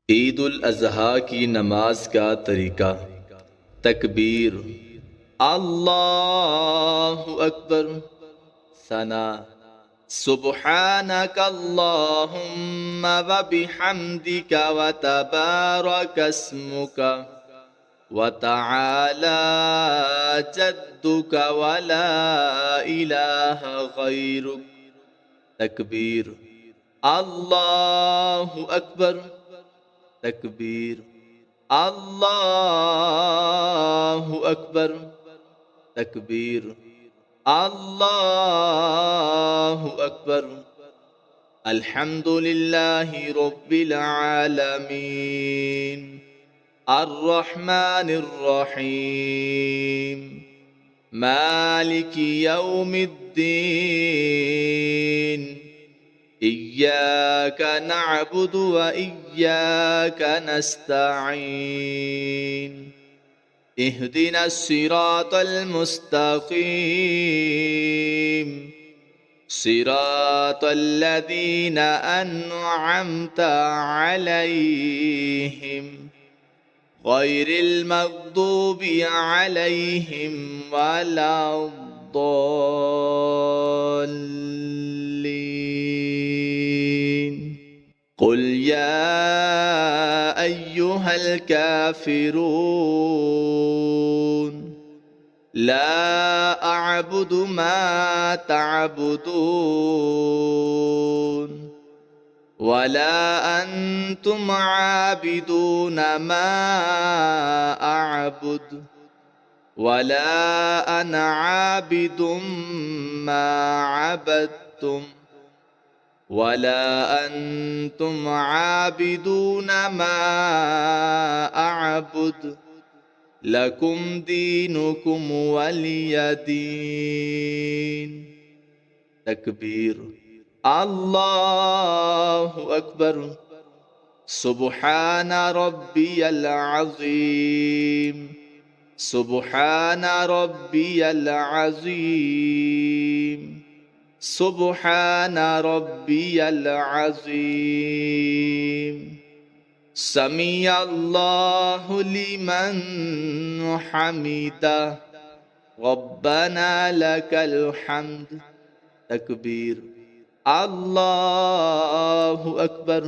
ईद उल अजहा की नमाज का तरीका। तकबीर, अल्लाहु अकबर। सना, सुब्हानक अल्लाहुम्मा व बिहम्दिका व तबारक अस्मुका व तआला जद्दुका व ला इलाहा गैरुक। तकबीर, अल्लाहु अकबर। तकबीर, अल्लाहु अकबर। तकबीर, अल्लाहु अकबर। अल्हम्दुलिल्लाहि रब्बिल आलमीन, अर्रहमानिर रहीम, मालिकि यौमिद्दीन। इय्याक नअबुदु व इय्याक नस्तईन। इहदिनस सिरातल मुस्तकीम, सिरातल लज़ीना अन्अमता अलैहिम, गैरिल मग़दूबि अलैहिम वलद्दल्लीन। क़ुल या अय्युहल काफ़िरून, ला अअबुदु मा तअबुदून वला अंतुम आबिदून मा अअबुद वला अना आबिदुम मा अबदतुम वला अंतुम आबिदून मा अअबुद लकुम दीनुकुम वलिय दीन। तकबीर, अल्लाहु अकबर। सुब्हान रब्बियल अज़ीम, सुब्हान रब्बियल अज़ीम, सुब्हान रब्बियल अज़ीम। समिअल्लाहु लिमन हमिदा, रब्बना लकल हम्द। तकबीर, अल्लाहु अकबर।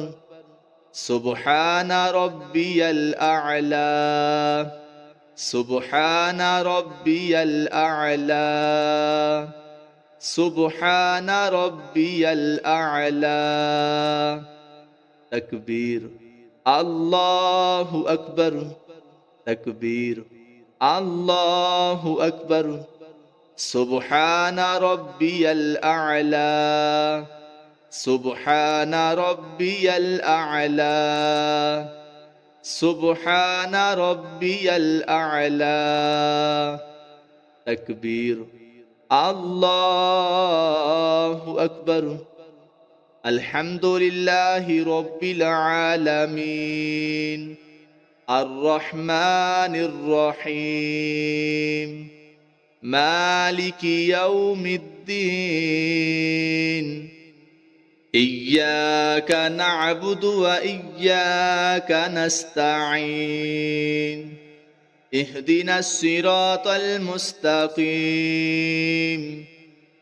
सुब्हान रब्बियल अअला, सुब्हान रब्बियल अअला, सुब्हान रब्बियल अअला। तकबीर, अल्लाहु अकबर। तकबीर, अल्लाहु अकबर। सुब्हान रब्बियल अअला, सुब्हान रब्बियल अअला, सुब्हान रब्बियल अअला। तकबीर, अल्लाहु अकबर। अल्हम्दुलिल्लाहि रब्बिल आलमीन, अर्रहमानिर रहीम, मालिकि यौमिद्दीन। इय्याक नअबुदु व इय्याक नस्तईन। इहदिनस सिरातल मुस्तकीम,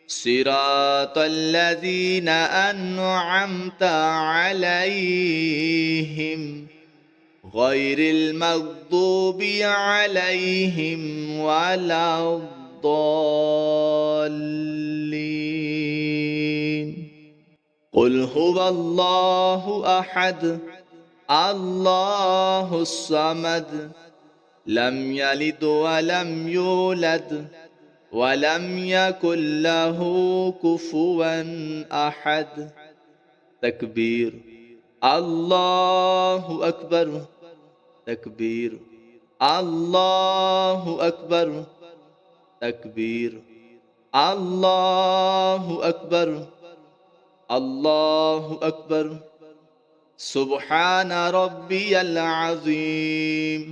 सिरातल लज़ीना अन्अमता अलैहिम, गैरिल मग़दूबि अलैहिम वलद्दल्लीन। क़ुल हुवल्लाहु अहद, अल्लाहुस समद, लम यलिद वलम यूलद वलम यकुल लहू कुफुवन अहद। तकबीर, अल्लाहु अकबर। तकबीर, अल्लाहु अकबर। तकबीर, अल्लाहु अकबर, अल्लाहु अकबर। सुब्हान रब्बियल अज़ीम,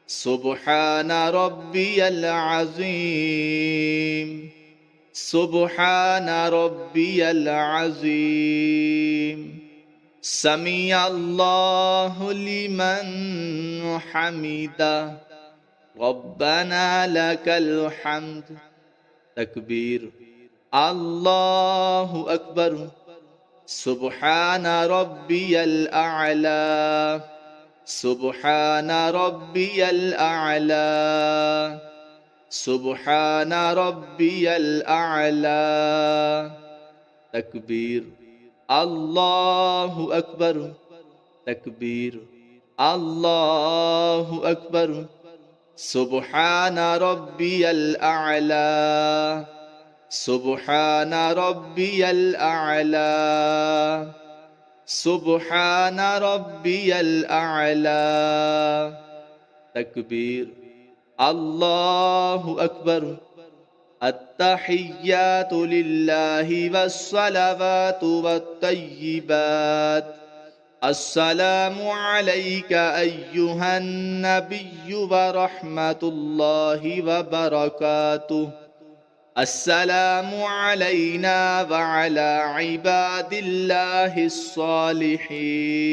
सुब्हान रब्बियल अज़ीम, सुब्हान रब्बियल अज़ीम। سمع الله لمن حمده ربنا لك الحمد تكبير الله أكبر سبحان ربي الأعلى سبحان ربي الأعلى سبحان ربي الأعلى تكبير الله أكبر تكبير الله أكبر سبحان ربي الأعلى سبحان ربي الأعلى سبحان ربي الأعلى تكبير الله أكبر التحيات لله والصلوات والطيبات السلام عليك أيها النبي ورحمة الله وبركاته السلام علينا وعلى عباد الله الصالحين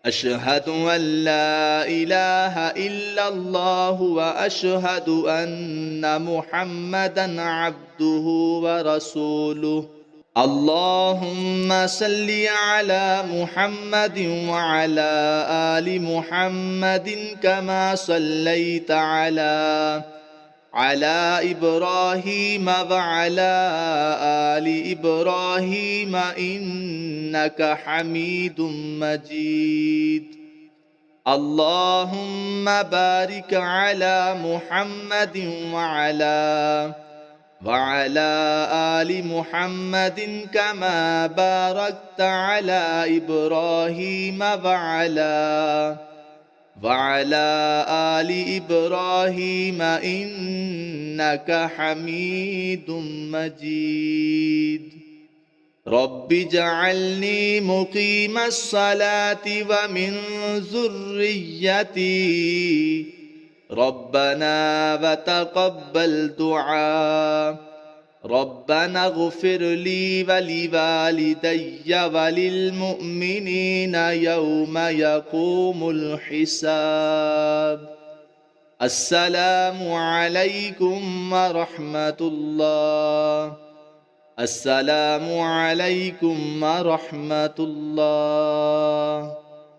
أشهد أن لا إله إلا الله وأشهد أن محمدا عبده ورسوله اللهم صل على محمد وعلى آل محمد كما صليت على إبراهيم وعلى آل إبراهيم إنك حميد مجيد اللهم بارك على محمد وعلى آل محمد كما باركت على إبراهيم وعلى آل إبراهيم إنك حميد مجيد رب اجعلني مقيم الصلاة ومن ذريتي ربنا وتقبل دعاء ربنا اغفر لي ولوالدي وللمؤمنين يوم يقوم الحساب السلام عليكم ورحمة الله السلام عليكم ورحمة الله